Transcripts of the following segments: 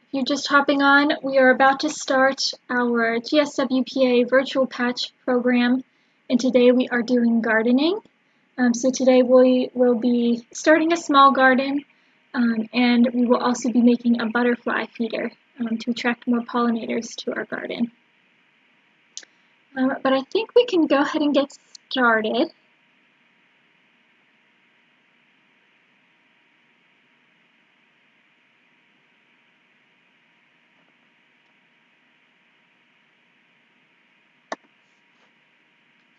If you're just hopping on, we are about to start our GSWPA virtual patch program, and today we are doing gardening. So today we will be starting a small garden, and we will also be making a butterfly feeder to attract more pollinators to our garden. But I think we can go ahead and get started.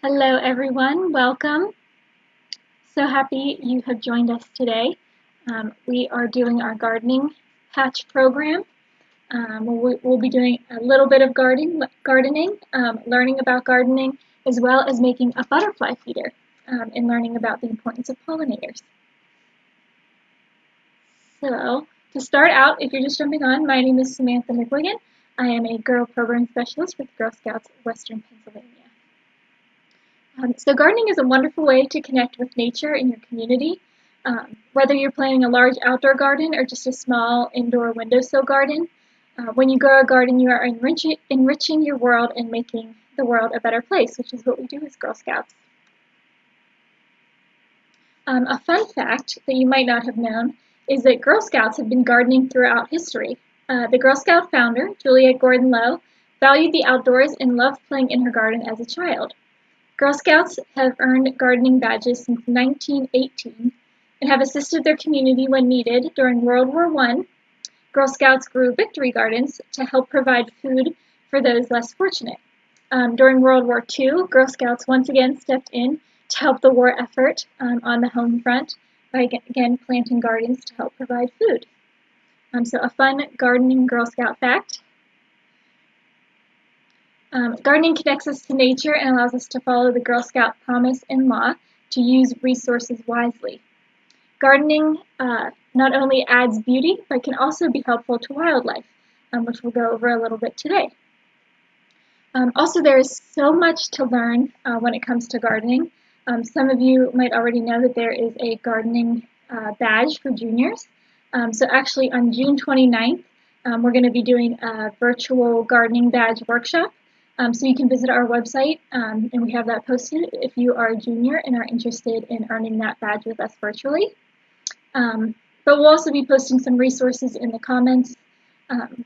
Hello everyone, welcome. So happy you have joined us today. We are doing our gardening patch program. We'll be doing a little bit of gardening, learning about gardening, as well as making a butterfly feeder and learning about the importance of pollinators. So to start out, if you're just jumping on, my name is Samantha McGuigan. I am a Girl Program Specialist with Girl Scouts of Western Pennsylvania. So gardening is a wonderful way to connect with nature in your community. Whether you're planting a large outdoor garden or just a small indoor windowsill garden, when you grow a garden, you are enriching your world and making the world a better place, which is what we do as Girl Scouts. A fun fact that you might not have known is that Girl Scouts have been gardening throughout history. The Girl Scout founder, Juliette Gordon Low, valued the outdoors and loved playing in her garden as a child. Girl Scouts have earned gardening badges since 1918 and have assisted their community when needed. During World War I, Girl Scouts grew victory gardens to help provide food for those less fortunate. During World War II, Girl Scouts once again stepped in to help the war effort on the home front by again planting gardens to help provide food. So a fun gardening Girl Scout fact. Gardening connects us to nature and allows us to follow the Girl Scout promise and law to use resources wisely. Gardening not only adds beauty, but can also be helpful to wildlife, which we'll go over a little bit today. Also, there is so much to learn when it comes to gardening. Some of you might already know that there is a gardening badge for juniors. So actually on June 29th, we're going to be doing a virtual gardening badge workshop. So you can visit our website, and we have that posted if you are a junior and are interested in earning that badge with us virtually. But we'll also be posting some resources in the comments. And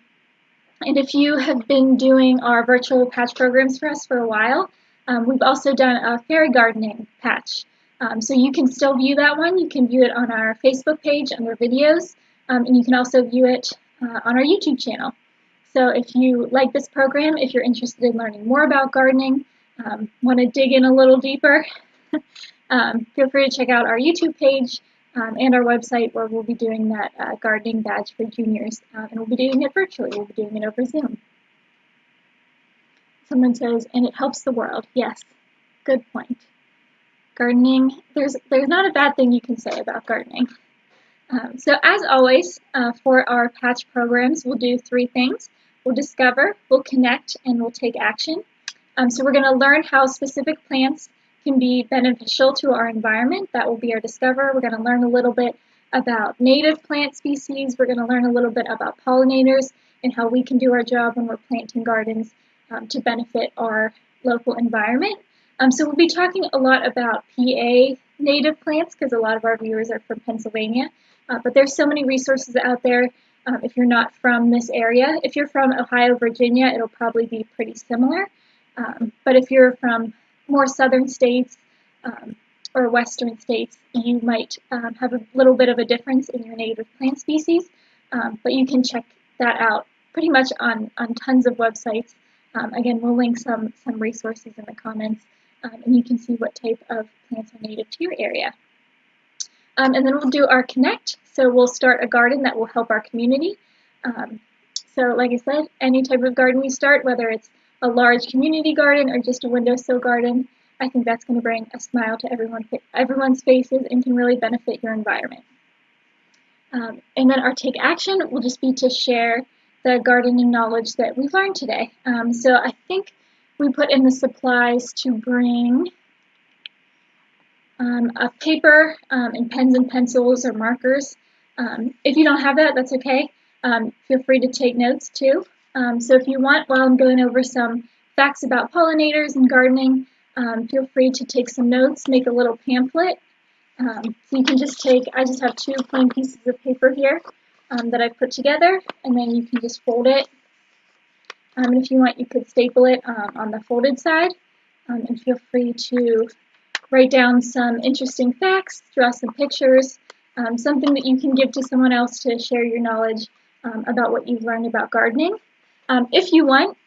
if you have been doing our virtual patch programs for us for a while, we've also done a fairy gardening patch. So you can still view that one. You can view it on our Facebook page under videos, and you can also view it on our YouTube channel. So if you like this program, if you're interested in learning more about gardening, want to dig in a little deeper, feel free to check out our YouTube page and our website where we'll be doing that gardening badge for juniors. And we'll be doing it virtually. We'll be doing it over Zoom. Someone says, and it helps the world. Yes, good point. Gardening, there's not a bad thing you can say about gardening. So as always, for our patch programs, we'll do three things. We'll discover, we'll connect, and we'll take action. So we're going to learn how specific plants can be beneficial to our environment. That will be our discover. We're going to learn a little bit about native plant species. We're going to learn a little bit about pollinators and how we can do our job when we're planting gardens to benefit our local environment. So we'll be talking a lot about PA native plants because a lot of our viewers are from Pennsylvania. But there's so many resources out there if you're not from this area. If you're from Ohio, Virginia, it'll probably be pretty similar. But if you're from more southern states or western states, you might have a little bit of a difference in your native plant species. But you can check that out pretty much on tons of websites. Again, we'll link some resources in the comments, and you can see what type of plants are native to your area. And then we'll do our connect. So we'll start a garden that will help our community. So like I said, any type of garden we start, whether it's a large community garden or just a windowsill garden, I think that's going to bring a smile to everyone's faces and can really benefit your environment. And then our take action will just be to share the gardening knowledge that we've learned today. So I think we put in the supplies to bring a paper and pens and pencils or markers. If you don't have that, that's okay. Feel free to take notes too. So if you want, while I'm going over some facts about pollinators and gardening, feel free to take some notes, make a little pamphlet. So you can just take, I just have 2 plain pieces of paper here that I've put together, and then you can just fold it. And if you want, you could staple it on the folded side. And feel free to write down some interesting facts, draw some pictures, something that you can give to someone else to share your knowledge about what you've learned about gardening. If you want,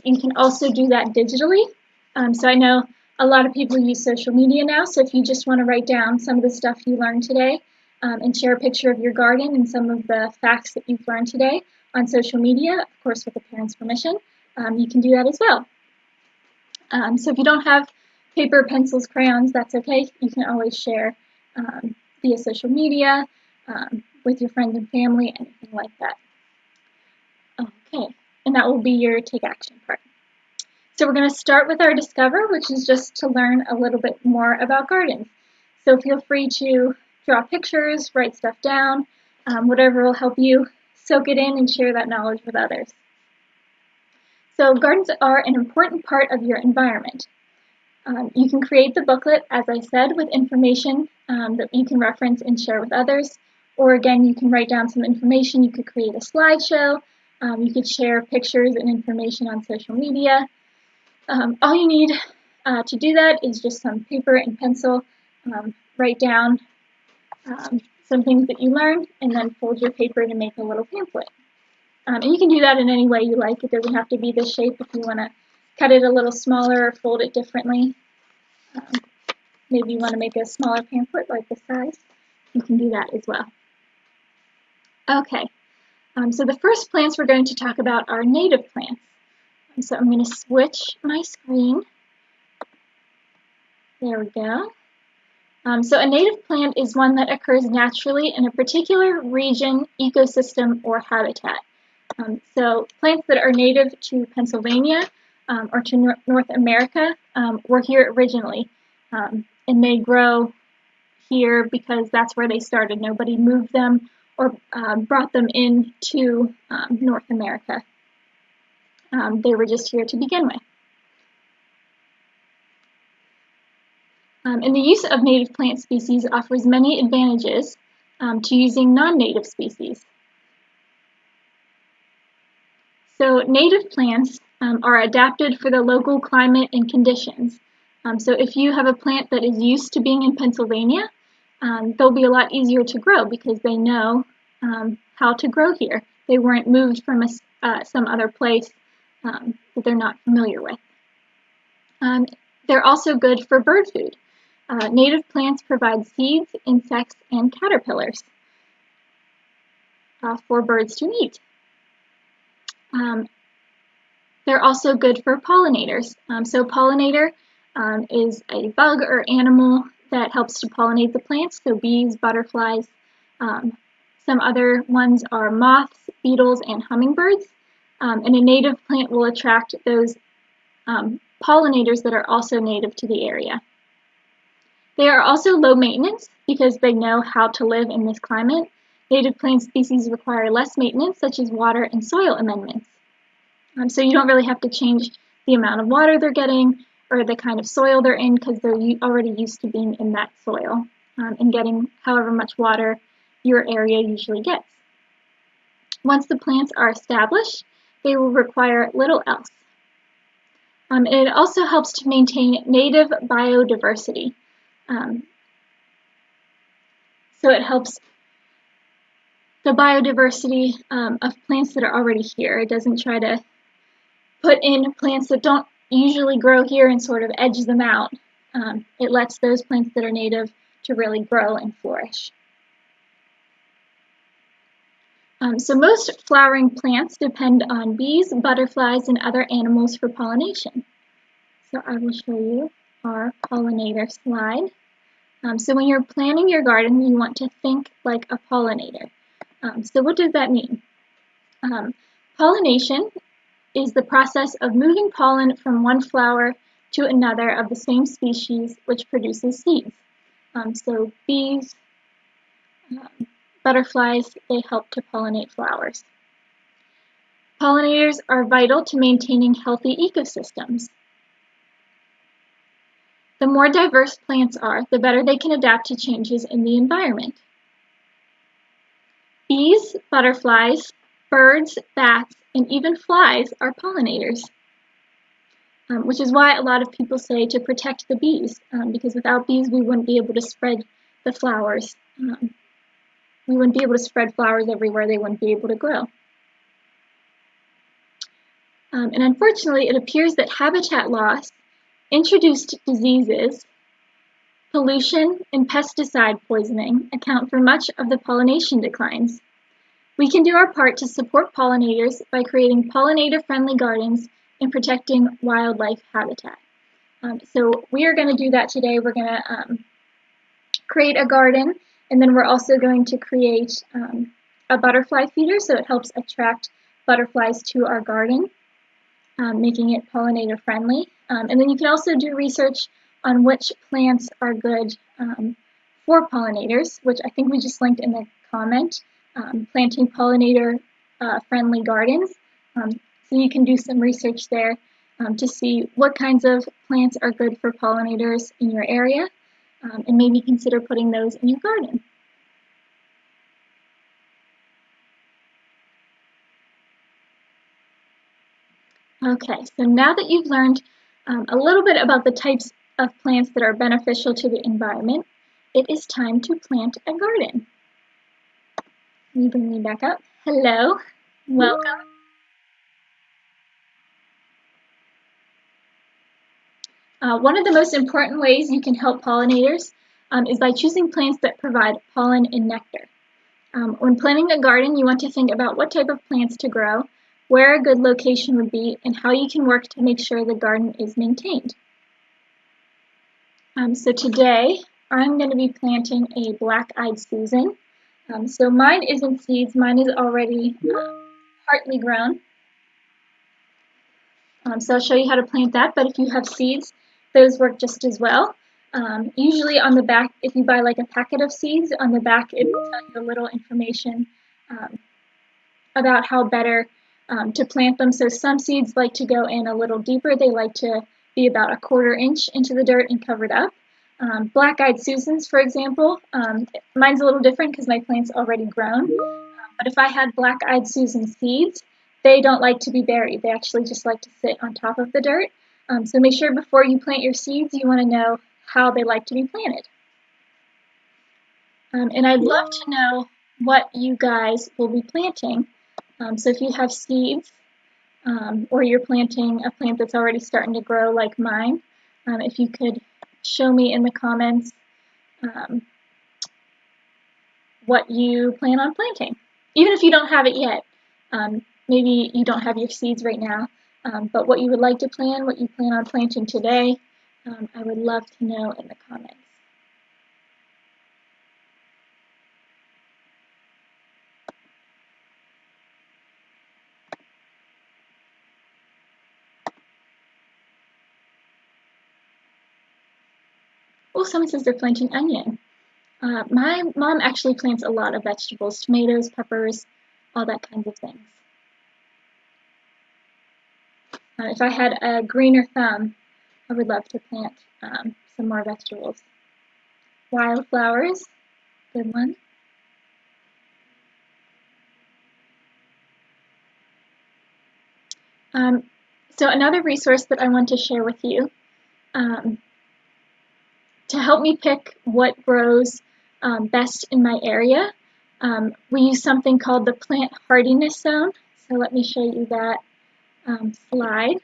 you can also do that digitally. So I know a lot of people use social media now, so if you just want to write down some of the stuff you learned today and share a picture of your garden and some of the facts that you've learned today on social media, of course with the parents' permission, you can do that as well. So if you don't have paper, pencils, crayons, that's okay. You can always share via social media, with your friends and family, anything like that. Okay, and that will be your take action part. So we're going to start with our discover, which is just to learn a little bit more about gardens. So feel free to draw pictures, write stuff down, whatever will help you soak it in and share that knowledge with others. So gardens are an important part of your environment. You can create the booklet, as I said, with information that you can reference and share with others. Or again, you can write down some information. You could create a slideshow. You could share pictures and information on social media. All you need to do that is just some paper and pencil. Write down some things that you learned, and then fold your paper to make a little pamphlet. And you can do that in any way you like. It doesn't have to be this shape. If you want to cut it a little smaller or fold it differently, maybe you want to make a smaller pamphlet like this size, you can do that as well. Okay, so the first plants we're going to talk about are native plants. So I'm going to switch my screen. There we go. So a native plant is one that occurs naturally in a particular region, ecosystem, or habitat. So plants that are native to Pennsylvania or to North America were here originally, and they grow here because that's where they started. Nobody moved them or brought them into North America. They were just here to begin with. And the use of native plant species offers many advantages to using non-native species. So native plants are adapted for the local climate and conditions. So if you have a plant that is used to being in Pennsylvania, they'll be a lot easier to grow because they know how to grow here. They weren't moved from some other place that they're not familiar with. They're also good for bird food. Native plants provide seeds, insects, and caterpillars for birds to eat. They're also good for pollinators. So pollinator is a bug or animal that helps to pollinate the plants, so bees, butterflies. Some other ones are moths, beetles, and hummingbirds. And a native plant will attract those pollinators that are also native to the area. They are also low maintenance because they know how to live in this climate. Native plant species require less maintenance, such as water and soil amendments. So you don't really have to change the amount of water they're getting or the kind of soil they're in because they're already used to being in that soil and getting however much water your area usually gets. Once the plants are established, they will require little else. And it also helps to maintain native biodiversity. So it helps the biodiversity of plants that are already here. It doesn't try to put in plants that don't usually grow here and sort of edge them out. It lets those plants that are native to really grow and flourish. So most flowering plants depend on bees, butterflies, and other animals for pollination. So I will show you our pollinator slide. So when you're planning your garden, you want to think like a pollinator. So what does that mean? Pollination is the process of moving pollen from one flower to another of the same species, which produces seeds. So bees, butterflies, they help to pollinate flowers. Pollinators are vital to maintaining healthy ecosystems. The more diverse plants are, the better they can adapt to changes in the environment. Bees, butterflies, birds, bats, and even flies are pollinators, which is why a lot of people say to protect the bees, because without bees we wouldn't be able to spread the flowers. We wouldn't be able to spread flowers everywhere, they wouldn't be able to grow. And unfortunately, it appears that habitat loss, introduced diseases, pollution, and pesticide poisoning account for much of the pollination declines. We can do our part to support pollinators by creating pollinator-friendly gardens and protecting wildlife habitat. So we are going to do that today. We're going to create a garden, and then we're also going to create a butterfly feeder so it helps attract butterflies to our garden, making it pollinator-friendly. And then you can also do research on which plants are good for pollinators, which I think we just linked in the comment, planting pollinator-friendly gardens. So you can do some research there to see what kinds of plants are good for pollinators in your area, and maybe consider putting those in your garden. Okay, so now that you've learned a little bit about the types of plants that are beneficial to the environment, it is time to plant a garden. Let me bring you back up. Hello, welcome. One of the most important ways you can help pollinators is by choosing plants that provide pollen and nectar. When planning a garden, you want to think about what type of plants to grow, where a good location would be, and how you can work to make sure the garden is maintained. So today, I'm going to be planting a black-eyed Susan. So mine isn't seeds, mine is already partly grown. So I'll show you how to plant that, but if you have seeds, those work just as well. Usually on the back, if you buy like a packet of seeds, on the back it will tell you a little information about how better to plant them. So some seeds like to go in a little deeper. They like to be about 1/4 inch into the dirt and covered up. Black-eyed Susans, for example, mine's a little different because my plant's already grown. But if I had black-eyed Susan seeds, they don't like to be buried. They actually just like to sit on top of the dirt. So make sure before you plant your seeds, you want to know how they like to be planted. And I'd love to know what you guys will be planting. So if you have seeds, or you're planting a plant that's already starting to grow like mine, if you could show me in the comments what you plan on planting. Even if you don't have it yet, maybe you don't have your seeds right now, but what you would like to plant, what you plan on planting today, I would love to know in the comments. Oh, someone says they're planting onion. My mom actually plants a lot of vegetables, tomatoes, peppers, all that kinds of things. If I had a greener thumb, I would love to plant some more vegetables. Wildflowers, good one. So another resource that I want to share with you to help me pick what grows best in my area, we use something called the plant hardiness zone. So let me show you that slide.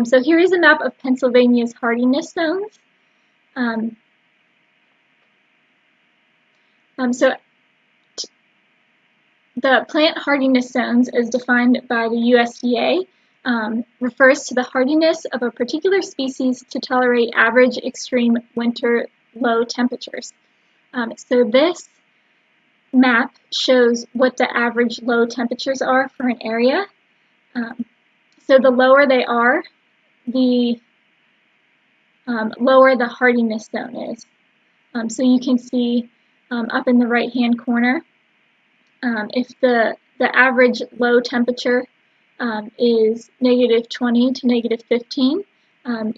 So here is a map of Pennsylvania's hardiness zones. The plant hardiness zones, as defined by the USDA, refers to the hardiness of a particular species to tolerate average extreme winter low temperatures. So this map shows what the average low temperatures are for an area. So the lower they are, the lower the hardiness zone is. So you can see up in the right-hand corner, if the average low temperature is -20 to -15.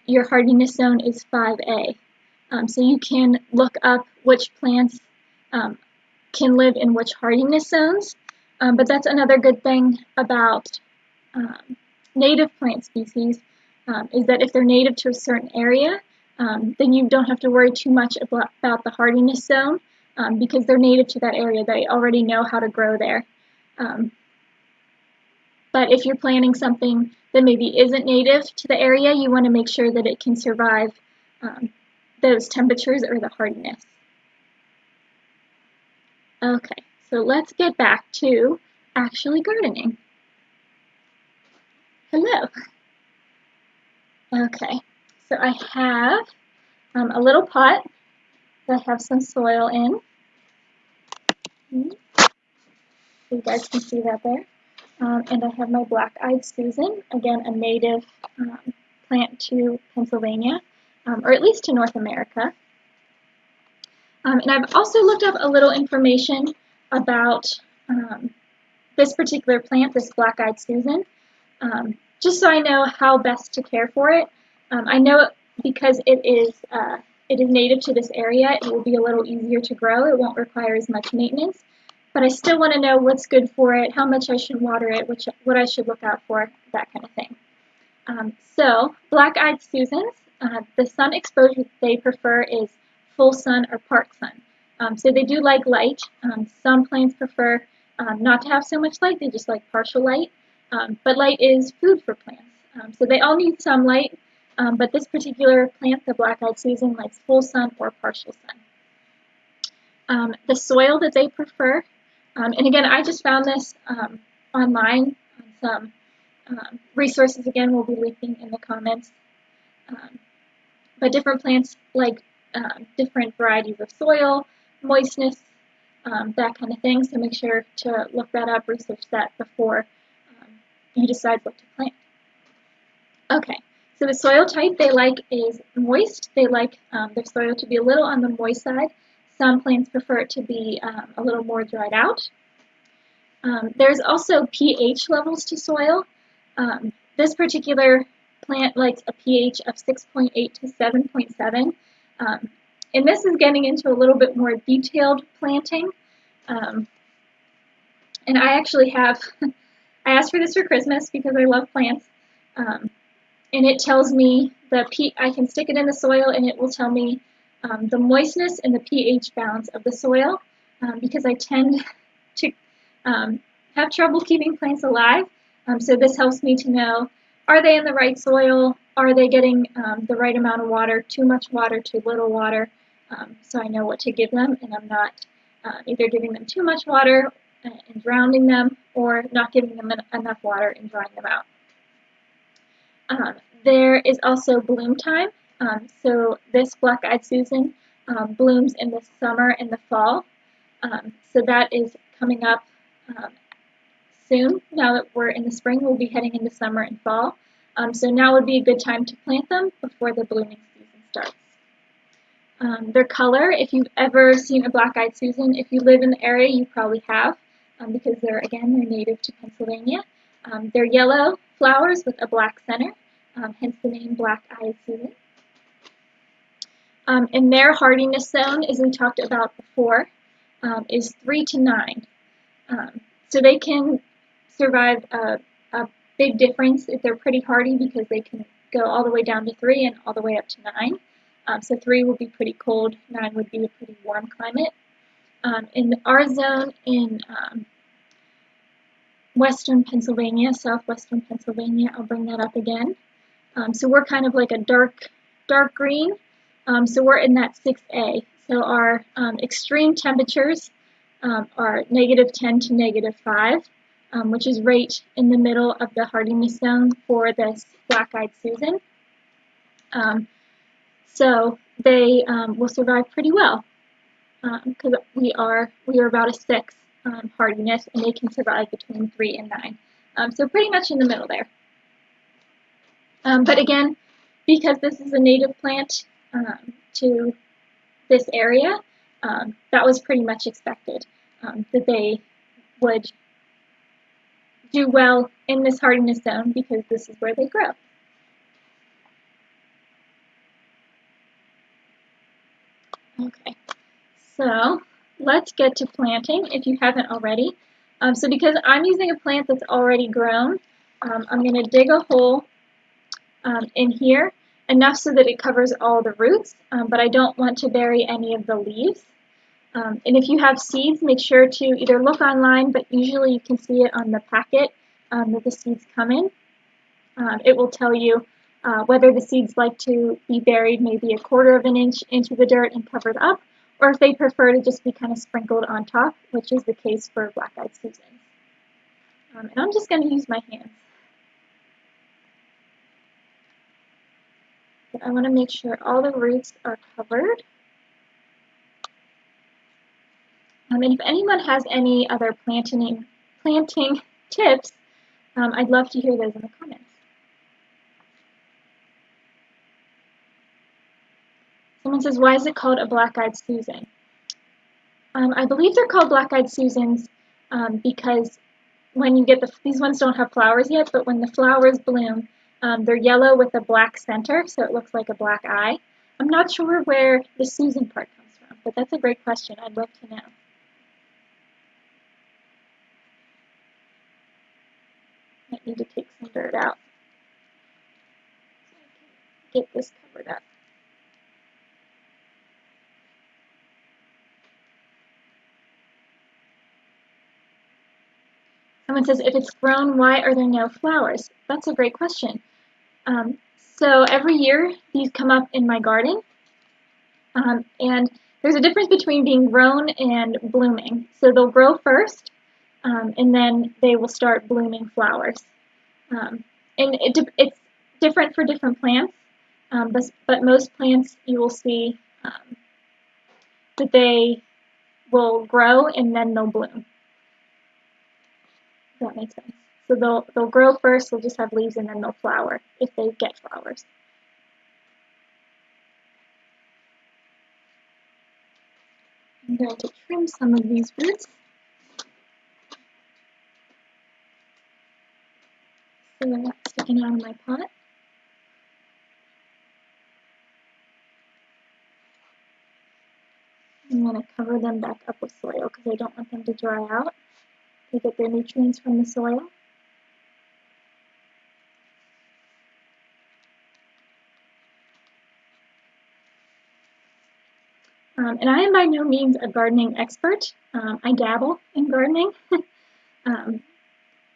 Your hardiness zone is 5A. So you can look up which plants can live in which hardiness zones. But that's another good thing about native plant species, is that if they're native to a certain area, then you don't have to worry too much about the hardiness zone, because they're native to that area. They already know how to grow there. But if you're planting something that maybe isn't native to the area, you want to make sure that it can survive those temperatures or the hardiness. Okay, so let's get back to actually gardening. Hello. Okay, so I have a little pot that I have some soil in. So you guys can see that there. And I have my black-eyed Susan, again a native plant to Pennsylvania, or at least to North America. And I've also looked up a little information about this particular plant, this black-eyed Susan, just so I know how best to care for it. I know because it is native to this area, it will be a little easier to grow. It won't require as much maintenance. But I still want to know what's good for it, how much I should water it, what I should look out for, that kind of thing. So black-eyed Susans, the sun exposure they prefer is full sun or part sun. So they do like light. Some plants prefer not to have so much light, they just like partial light. But light is food for plants. So they all need some light, but this particular plant, the black-eyed Susan, likes full sun or partial sun. The soil that they prefer, and again, I just found this online on some resources. Again, we'll be linking in the comments. But different plants like different varieties of soil, moistness, that kind of thing. So make sure to look that up, research that before you decide what to plant. Okay, so the soil type they like is moist. They like their soil to be a little on the moist side. Some plants prefer it to be a little more dried out. There's also pH levels to soil. This particular plant likes a pH of 6.8 to 7.7. And this is getting into a little bit more detailed planting. And I actually have, I asked for this for Christmas because I love plants. And it tells me I can stick it in the soil and it will tell me the moistness and the pH balance of the soil, because I tend to have trouble keeping plants alive. So this helps me to know, are they in the right soil? Are they getting the right amount of water, too much water, too little water? So I know what to give them, and I'm not either giving them too much water and drowning them, or not giving them enough water and drying them out. There is also bloom time. So this black-eyed Susan blooms in the summer and the fall. So that is coming up soon. Now that we're in the spring, we'll be heading into summer and fall. So now would be a good time to plant them before the blooming season starts. Their color, if you've ever seen a black-eyed Susan, if you live in the area, you probably have, because they're native to Pennsylvania. They're yellow flowers with a black center. Hence the name black-eyed Susan. And their hardiness zone, as we talked about before, is 3 to 9. So they can survive a big difference if they're pretty hardy, because they can go all the way down to 3 and all the way up to 9. So 3 would be pretty cold, 9 would be a pretty warm climate. In our zone in western Pennsylvania, southwestern Pennsylvania, I'll bring that up again. So we're kind of like a dark green. So we're in that 6A. So our extreme temperatures are -10 to -5, which is right in the middle of the hardiness zone for this black-eyed Susan. So they will survive pretty well, because we are about a 6 hardiness, and they can survive between 3 and 9. So pretty much in the middle there. But again, because this is a native plant to this area, that was pretty much expected, that they would do well in this hardiness zone because this is where they grow. Okay, so let's get to planting if you haven't already. So because I'm using a plant that's already grown, I'm going to dig a hole in here, enough so that it covers all the roots, but I don't want to bury any of the leaves. And if you have seeds, make sure to either look online, but usually you can see it on the packet that the seeds come in. It will tell you whether the seeds like to be buried maybe 1/4 of an inch into the dirt and covered up, or if they prefer to just be kind of sprinkled on top, which is the case for black-eyed Susans. And I'm just going to use my hands. But I want to make sure all the roots are covered. And if anyone has any other planting tips, I'd love to hear those in the comments. Someone says, why is it called a black-eyed Susan? I believe they're called black-eyed Susans because when you get these ones don't have flowers yet, but when the flowers bloom, they're yellow with a black center, so it looks like a black eye. I'm not sure where the Susan part comes from, but that's a great question. I'd love to know. Might need to take some dirt out so I can get this covered up. Someone says, if it's grown, why are there no flowers? That's a great question. So every year, these come up in my garden. And there's a difference between being grown and blooming. So they'll grow first, and then they will start blooming flowers. And it's different for different plants, but most plants you will see that they will grow and then they'll bloom. If that makes sense. So they'll grow first, they'll just have leaves, and then they'll flower if they get flowers. I'm going to trim some of these roots so they're not sticking out of my pot. I'm going to cover them back up with soil because I don't want them to dry out. They get their nutrients from the soil. And I am by no means a gardening expert. I dabble in gardening,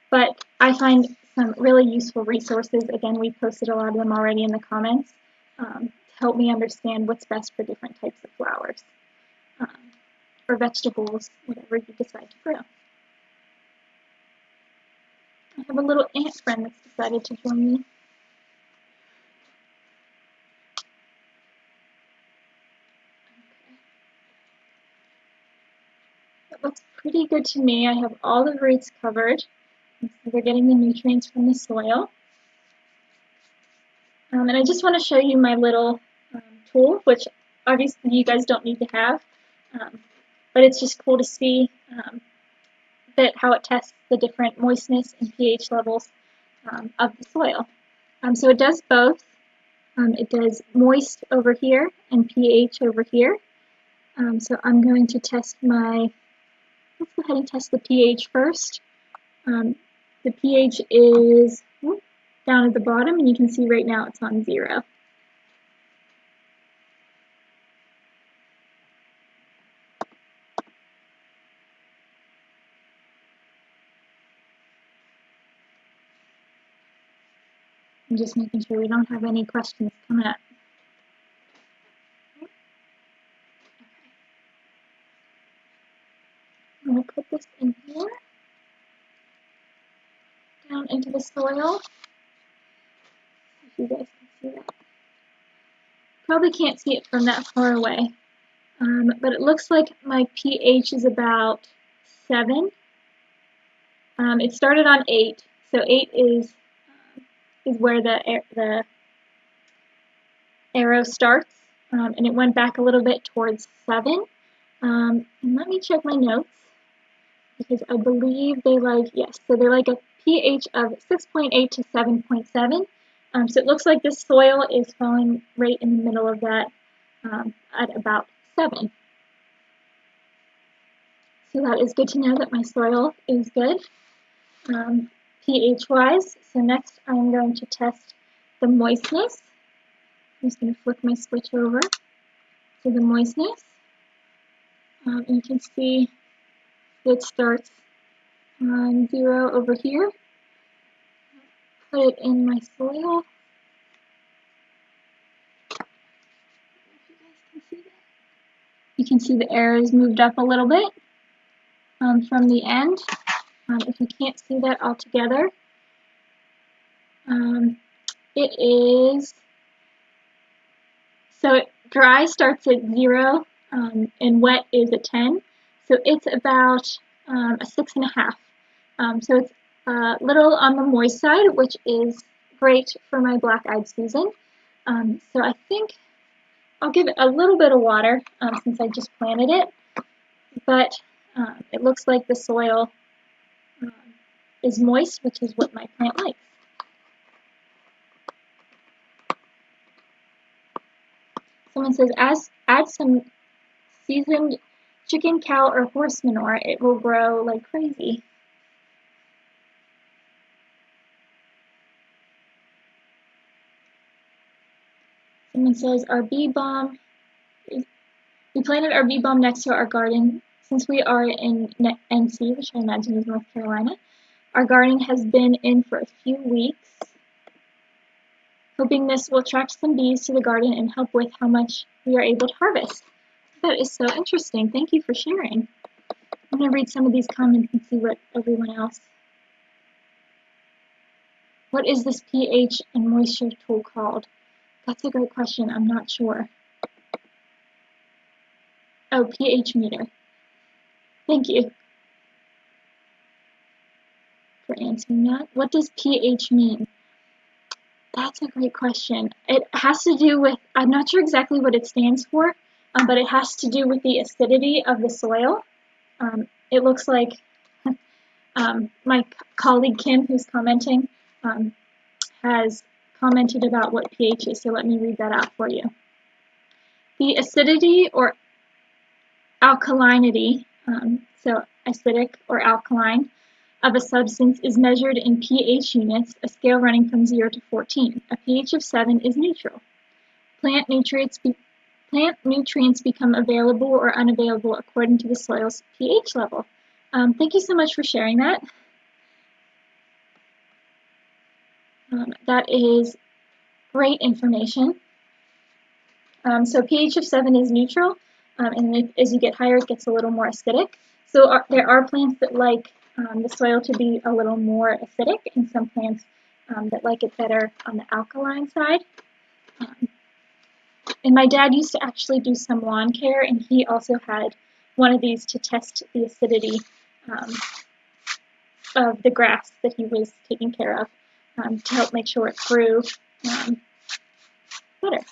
but I find some really useful resources. Again, we posted a lot of them already in the comments to help me understand what's best for different types of flowers or vegetables, whatever you decide to grow. I have a little ant friend that's decided to join me. It looks pretty good to me. I have all the roots covered. So they're getting the nutrients from the soil. And I just want to show you my little tool, which obviously you guys don't need to have, but it's just cool to see how it tests the different moistness and pH levels of the soil. So it does both. It does moist over here and pH over here. So I'm going to test let's go ahead and test the pH first. The pH is down at the bottom, and you can see right now it's on 0. I'm just making sure we don't have any questions coming up. I'm going to put this in here, down into the soil. If you guys can see that. Probably can't see it from that far away, but it looks like my pH is about 7. It started on 8, so 8 is where the arrow starts, and it went back a little bit towards 7. And let me check my notes, because I believe they like, yes, so they like a pH of 6.8 to 7.7. So it looks like this soil is falling right in the middle of that at about 7. So that is good to know that my soil is good pH-wise. So next I'm going to test the moistness. I'm just going to flip my switch over to the moistness. And you can see it starts on 0 over here. Put it in my soil. You can see the air is moved up a little bit from the end. If you can't see that altogether, it is, so dry starts at 0 and wet is at 10. So it's about a 6.5. So it's a little on the moist side, which is great for my black-eyed Susan. So I think I'll give it a little bit of water since I just planted it, but it looks like the soil is moist, which is what my plant likes. Someone says, add some seasoned chicken, cow, or horse manure. It will grow like crazy. Someone says, our bee balm, we planted our bee balm next to our garden. Since we are in NC, which I imagine is North Carolina, our garden has been in for a few weeks. Hoping this will attract some bees to the garden and help with how much we are able to harvest. That is so interesting. Thank you for sharing. I'm going to read some of these comments and see what everyone else. What is this pH and moisture tool called? That's a great question. I'm not sure. Oh, pH meter. Thank you for answering that. What does pH mean? That's a great question. It has to do with, I'm not sure exactly what it stands for, but it has to do with the acidity of the soil. It looks like my colleague Kim, who's commenting, has commented about what pH is, so let me read that out for you. The acidity or alkalinity, so acidic or alkaline, of a substance is measured in pH units, a scale running from 0 to 14. A pH of 7 is neutral. Plant nutrients become available or unavailable according to the soil's pH level. Thank you so much for sharing that. That is great information. So pH of 7 is neutral, and as you get higher, it gets a little more acidic. So there are plants that like the soil to be a little more acidic, and some plants that like it better on the alkaline side. And my dad used to actually do some lawn care, and he also had one of these to test the acidity of the grass that he was taking care of to help make sure it grew better.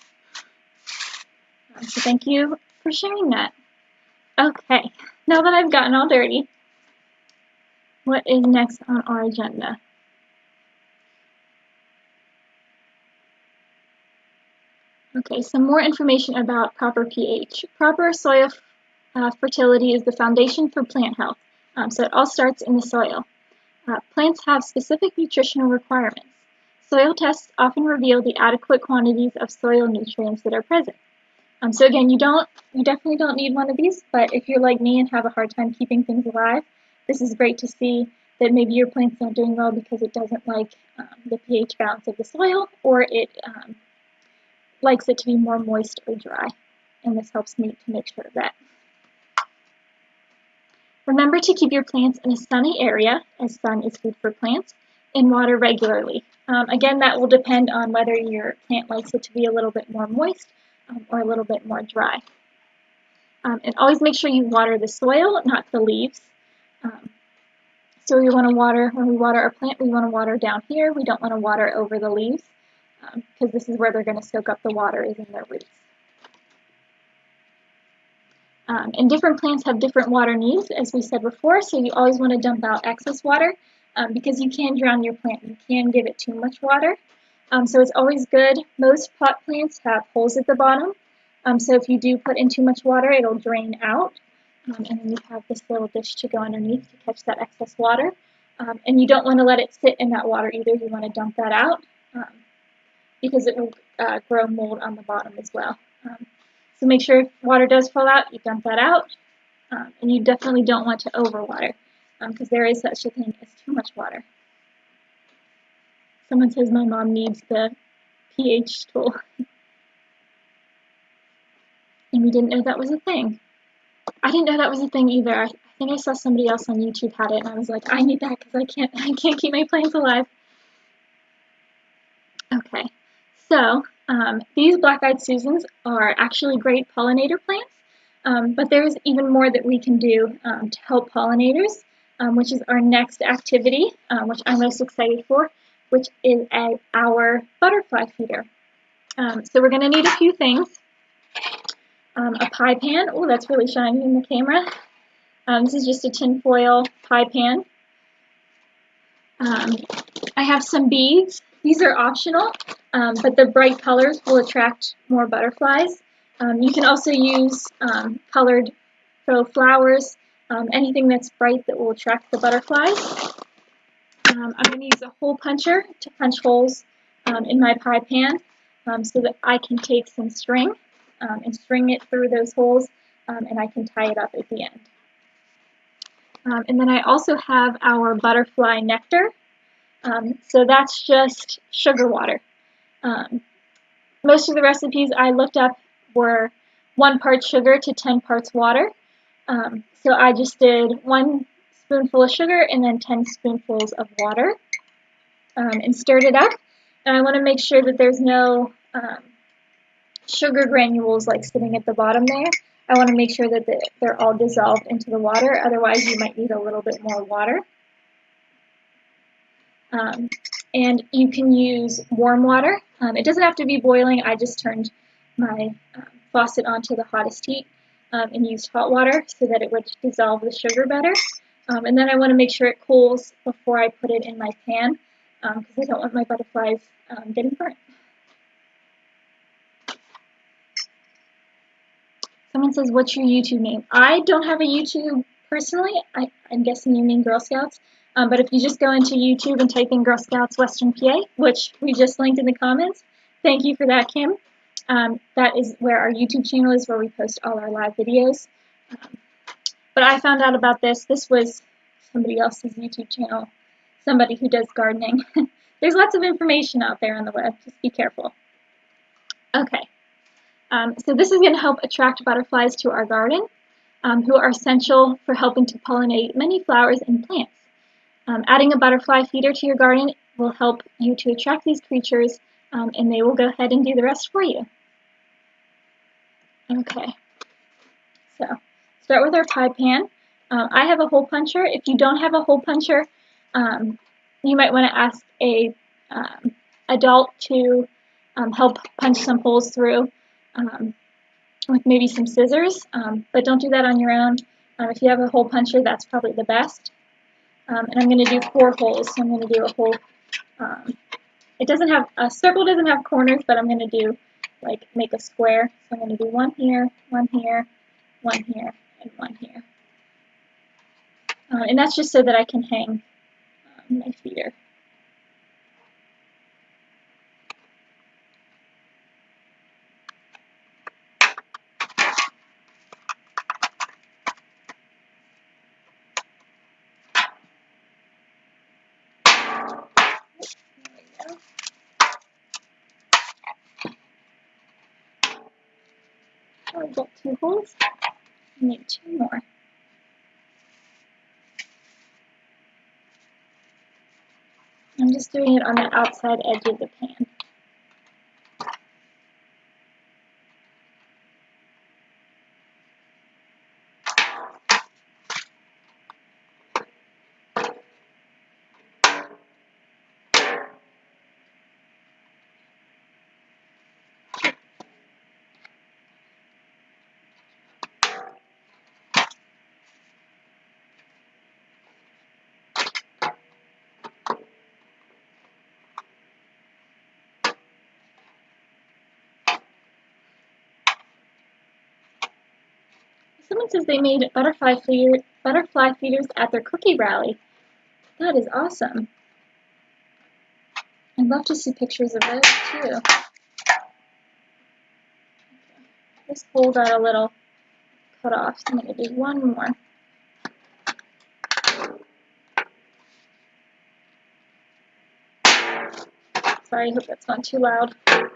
So thank you for sharing that. Okay, now that I've gotten all dirty, what is next on our agenda? Okay, some more information about proper pH. Proper soil fertility is the foundation for plant health, so it all starts in the soil. Plants have specific nutritional requirements. Soil tests often reveal the adequate quantities of soil nutrients that are present. So again, you definitely don't need one of these, but if you're like me and have a hard time keeping things alive, this is great to see that maybe your plant's not doing well because it doesn't like the pH balance of the soil, or it likes it to be more moist or dry, and this helps me to make sure of that. Remember to keep your plants in a sunny area, as sun is good for plants, and water regularly. Again, that will depend on whether your plant likes it to be a little bit more moist or a little bit more dry. And always make sure you water the soil, not the leaves. So we want to water, when we water our plant, we want to water down here. We don't want to water over the leaves because this is where they're going to soak up the water, is in their roots. And different plants have different water needs, as we said before, so you always want to dump out excess water because you can drown your plant. You can give it too much water. So it's always good. Most pot plants have holes at the bottom. So if you do put in too much water, it'll drain out. And then you have this little dish to go underneath to catch that excess water. And you don't want to let it sit in that water either. You want to dump that out because it will grow mold on the bottom as well. So make sure if water does fall out, you dump that out. And you definitely don't want to overwater because there is such a thing as too much water. Someone says my mom needs the pH tool. And we didn't know that was a thing. I didn't know that was a thing either. I think I saw somebody else on YouTube had it, and I was like, I need that because I can't keep my plants alive. Okay, so these black-eyed Susans are actually great pollinator plants, but there's even more that we can do to help pollinators, which is our next activity, which I'm most excited for, which is our butterfly feeder. So we're going to need a few things. A pie pan. Oh, that's really shiny in the camera. This is just a tin foil pie pan. I have some beads. These are optional, but the bright colors will attract more butterflies. You can also use colored faux flowers, anything that's bright that will attract the butterflies. I'm going to use a hole puncher to punch holes in my pie pan so that I can take some string and string it through those holes, and I can tie it up at the end. And then I also have our butterfly nectar. So that's just sugar water. Most of the recipes I looked up were 1 part sugar to 10 parts water. So I just did 1 spoonful of sugar and then 10 spoonfuls of water and stirred it up. And I want to make sure that there's no sugar granules like sitting at the bottom there. I want to make sure that they're all dissolved into the water, otherwise you might need a little bit more water. And you can use warm water. It doesn't have to be boiling. I just turned my faucet onto the hottest heat and used hot water so that it would dissolve the sugar better. And then I want to make sure it cools before I put it in my pan because I don't want my butterflies getting burnt. Someone says, what's your YouTube name? I don't have a YouTube personally. I'm guessing you mean Girl Scouts. But if you just go into YouTube and type in Girl Scouts Western PA, which we just linked in the comments, thank you for that, Kim. That is where our YouTube channel is, where we post all our live videos. But I found out about this. This was somebody else's YouTube channel, somebody who does gardening. There's lots of information out there on the web. Just be careful. Okay. So this is going to help attract butterflies to our garden, who are essential for helping to pollinate many flowers and plants. Adding a butterfly feeder to your garden will help you to attract these creatures, and they will go ahead and do the rest for you. Okay, so start with our pie pan. I have a hole puncher. If you don't have a hole puncher, you might want to ask a adult to help punch some holes through with maybe some scissors, but don't do that on your own. If you have a hole puncher, that's probably the best. And I'm going to do 4 holes. So I'm going to do a hole. It doesn't have a circle, doesn't have corners, but I'm going to do like make a square. So I'm going to do 1 here, 1 here, 1 here, and 1 here. And that's just so that I can hang my feeder. I got 2 holes. I need 2 more. I'm just doing it on the outside edge of the pan. Someone says they made butterfly feeders at their cookie rally. That is awesome. I'd love to see pictures of those too. This hole got a little cut off, so I'm going to do one more. Sorry, I hope that's not too loud. Okay.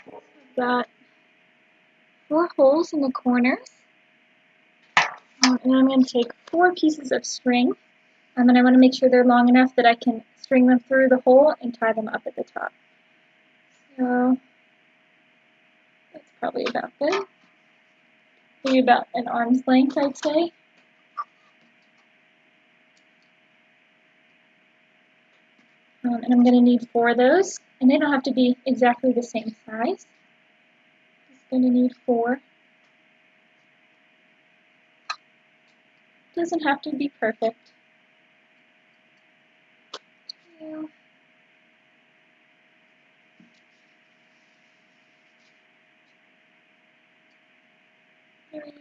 So I've got 4 holes in the corners. And I'm going to take 4 pieces of string. And I want to make sure they're long enough that I can string them through the hole and tie them up at the top. So that's probably about good. Maybe about an arm's length, I'd say. And I'm going to need 4 of those. And they don't have to be exactly the same size. Just going to need 4. Doesn't have to be perfect. 2. 3. 4.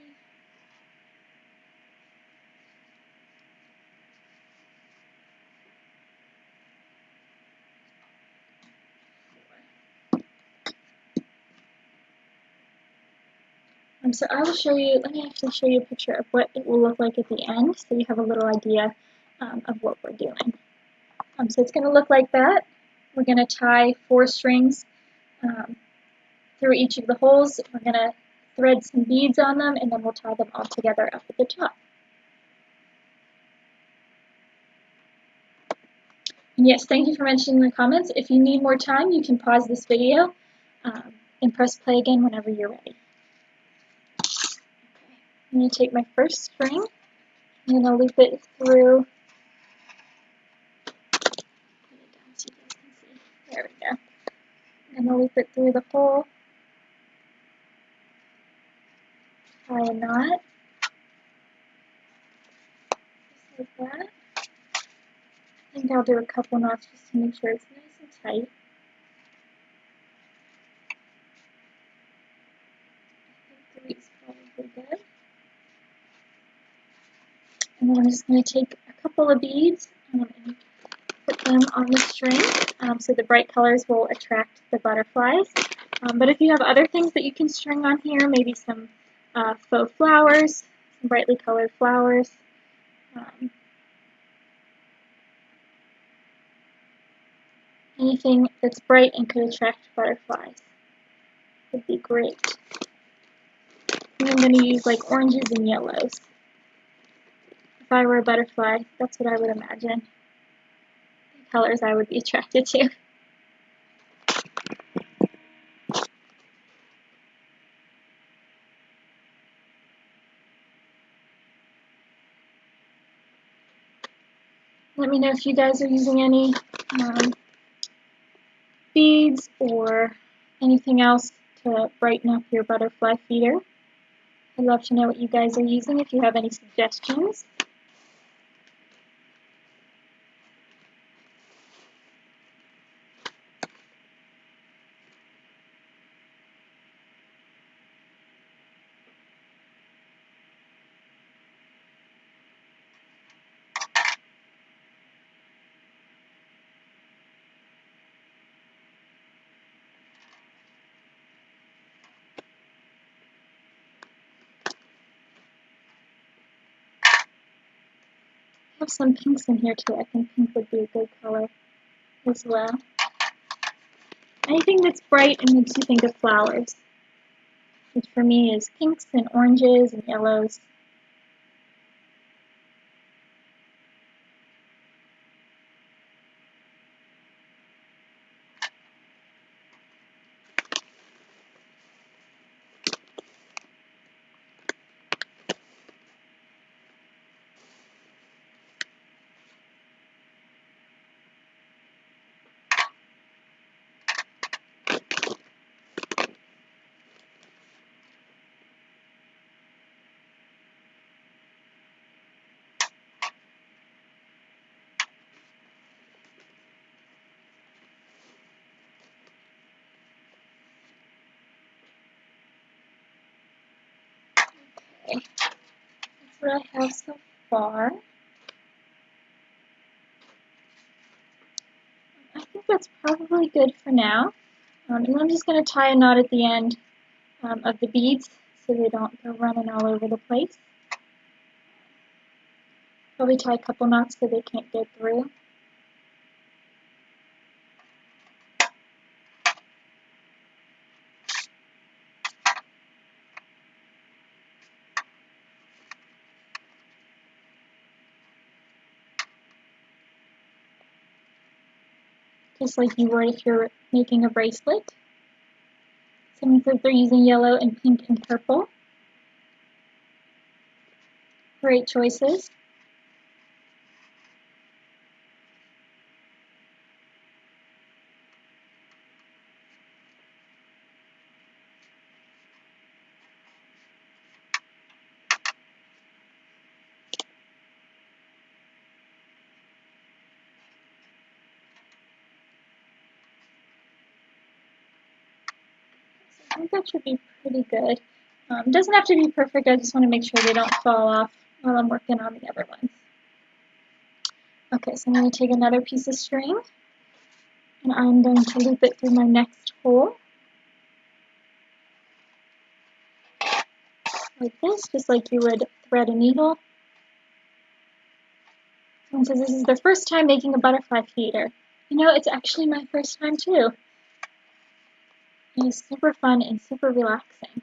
So I will show you, let me actually show you a picture of what it will look like at the end, so you have a little idea of what we're doing. So it's going to look like that. We're going to tie 4 strings through each of the holes. We're going to thread some beads on them, and then we'll tie them all together up at the top. And yes, thank you for mentioning in the comments. If you need more time, you can pause this video and press play again whenever you're ready. Okay. I'm going to take my first string. I'm going to loop it through. Put it down so you guys can see. There we go. I'm going to loop it through the hole. Tie a knot. Just like that. I think I'll do a couple knots just to make sure it's nice and tight. I think 3 is probably good. And then I'm just going to take a couple of beads and put them on the string so the bright colors will attract the butterflies. But if you have other things that you can string on here, maybe some faux flowers, some brightly colored flowers. Anything that's bright and could attract butterflies would be great. And I'm going to use like oranges and yellows. If I were a butterfly, that's what I would imagine. The colors I would be attracted to. Let me know if you guys are using any beads or anything else to brighten up your butterfly feeder. I'd love to know what you guys are using if you have any suggestions. I have some pinks in here too. I think pink would be a good color as well. Anything that's bright and makes you think of flowers, which for me is pinks and oranges and yellows. what I have so far. I think that's probably good for now. And I'm just going to tie a knot at the end of the beads so they don't go running all over the place. Probably tie a couple knots so they can't get through. Just like you would if you're making a bracelet. Someone says they're using yellow and pink and purple. Great choices. I think that should be pretty good. It doesn't have to be perfect, I just want to make sure they don't fall off while I'm working on the other ones. Okay, so I'm going to take another piece of string, and I'm going to loop it through my next hole. Like this, just like you would thread a needle. Someone says this is their first time making a butterfly feeder. You know, it's actually my first time too. It is super fun and super relaxing.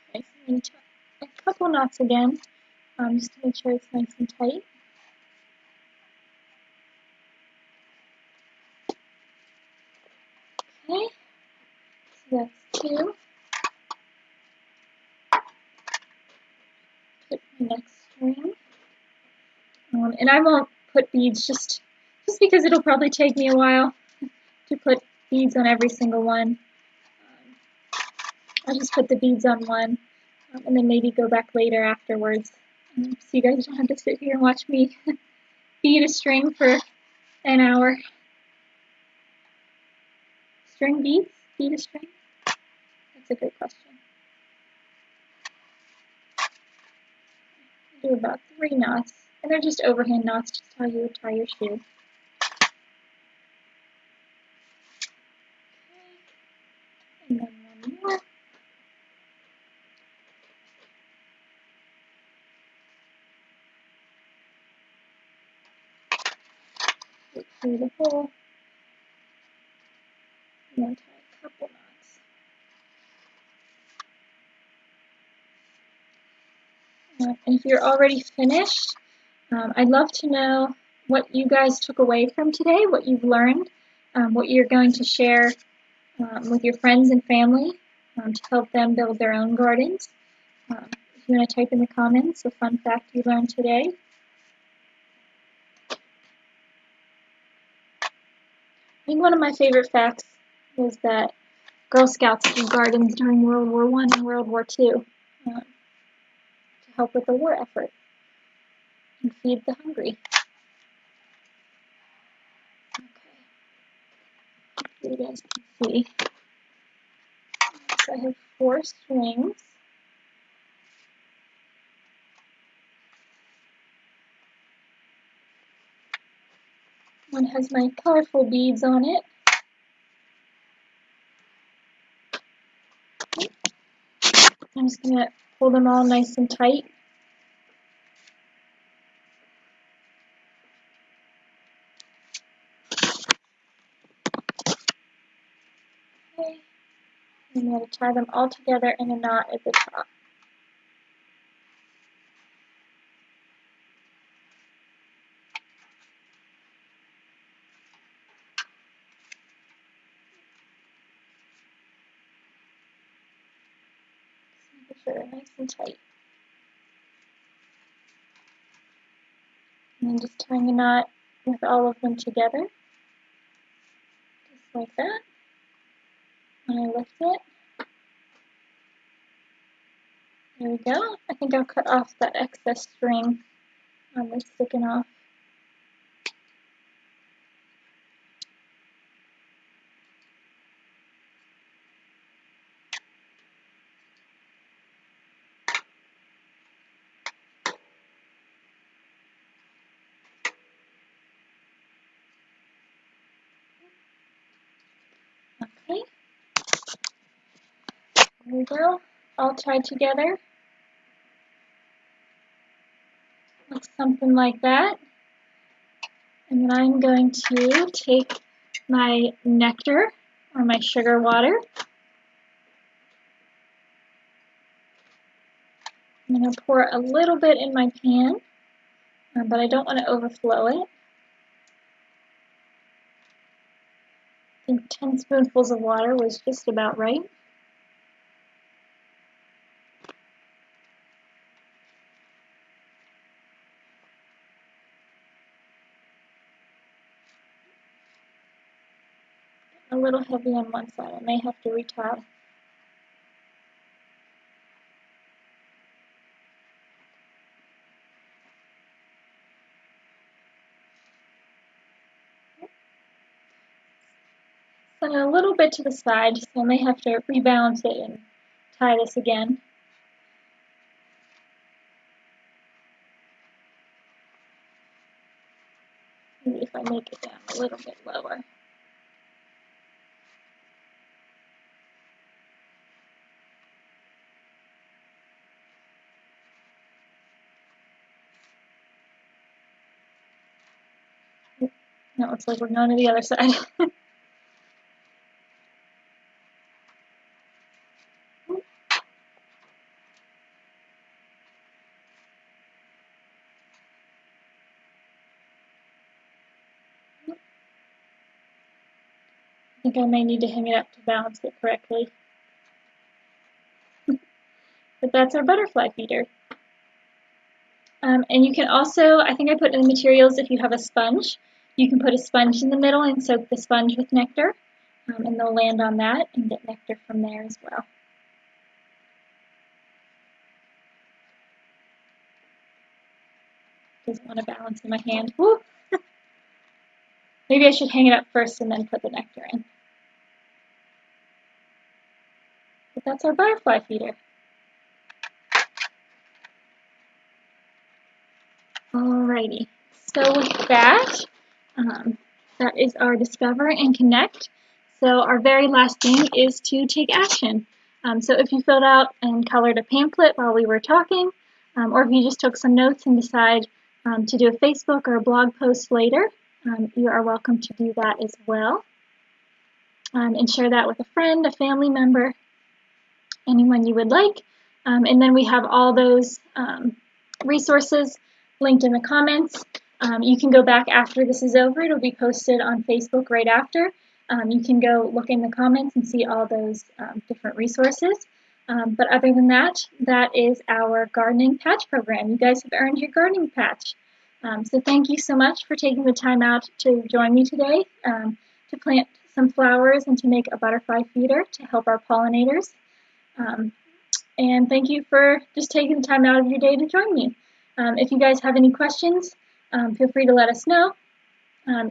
Okay, so I'm going to tie a couple knots again, just to make sure it's nice and tight. Okay, so that's 2. Put my next string. And I won't put beads just because it'll probably take me a while to put beads on every single one. I'll just put the beads on one and then maybe go back later afterwards. So you guys don't have to sit here and watch me bead a string for an hour. String beads? Bead a string? That's a good question. Do about 3 knots. And they're just overhand knots, just how you would tie your shoe. Okay. And then one more. Loop through the hole. And then tie a couple knots. And if you're already finished, I'd love to know what you guys took away from today, what you've learned, what you're going to share with your friends and family to help them build their own gardens. If you want to type in the comments a fun fact you learned today. I think one of my favorite facts was that Girl Scouts do gardens during World War I and World War II to help with the war effort and feed the hungry. Okay, you guys can see. So I have 4 strings. One has my colorful beads on it. I'm just going to pull them all nice and tight. Okay. And I'm going to tie them all together in a knot at the top. Just make sure they're nice and tight. And then just tying a knot with all of them together. Just like that. And I lift it. There we go. I think I'll cut off that excess string that's sticking off. There we go, all tied together. Looks something like that. And then I'm going to take my nectar or my sugar water. I'm going to pour a little bit in my pan, but I don't want to overflow it. I think 10 spoonfuls of water was just about right. A little heavy on one side. I may have to retie. Send it a little bit to the side, so I may have to rebalance it and tie this again. Maybe if I make it down a little bit lower. Now it looks like we're going to the other side. I think I may need to hang it up to balance it correctly. But that's our butterfly feeder. And you can also, I think I put in the materials, if you have a sponge, you can put a sponge in the middle and soak the sponge with nectar, and they'll land on that and get nectar from there as well. Doesn't want to balance in my hand. Woo! Maybe I should hang it up first and then put the nectar in. But that's our butterfly feeder. Alrighty, so with that, that is our discover and connect. So our very last thing is to take action. So if you filled out and colored a pamphlet while we were talking, or if you just took some notes and decide to do a Facebook or a blog post later, you are welcome to do that as well. And share that with a friend, a family member, anyone you would like. And then we have all those resources linked in the comments. You can go back after this is over. It'll be posted on Facebook right after. You can go look in the comments and see all those different resources. But other than that, that is our gardening patch program. You guys have earned your gardening patch. So thank you so much for taking the time out to join me today to plant some flowers and to make a butterfly feeder to help our pollinators. And thank you for just taking the time out of your day to join me. If you guys have any questions, feel free to let us know.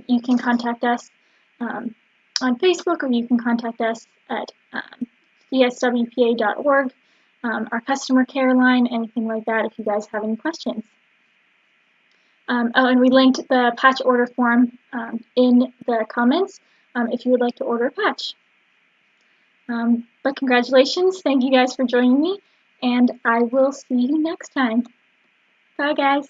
You can contact us on Facebook, or you can contact us at GSWPA.org, our customer care line, anything like that if you guys have any questions. Oh, and we linked the patch order form in the comments if you would like to order a patch. But congratulations, thank you guys for joining me, and I will see you next time. Bye guys.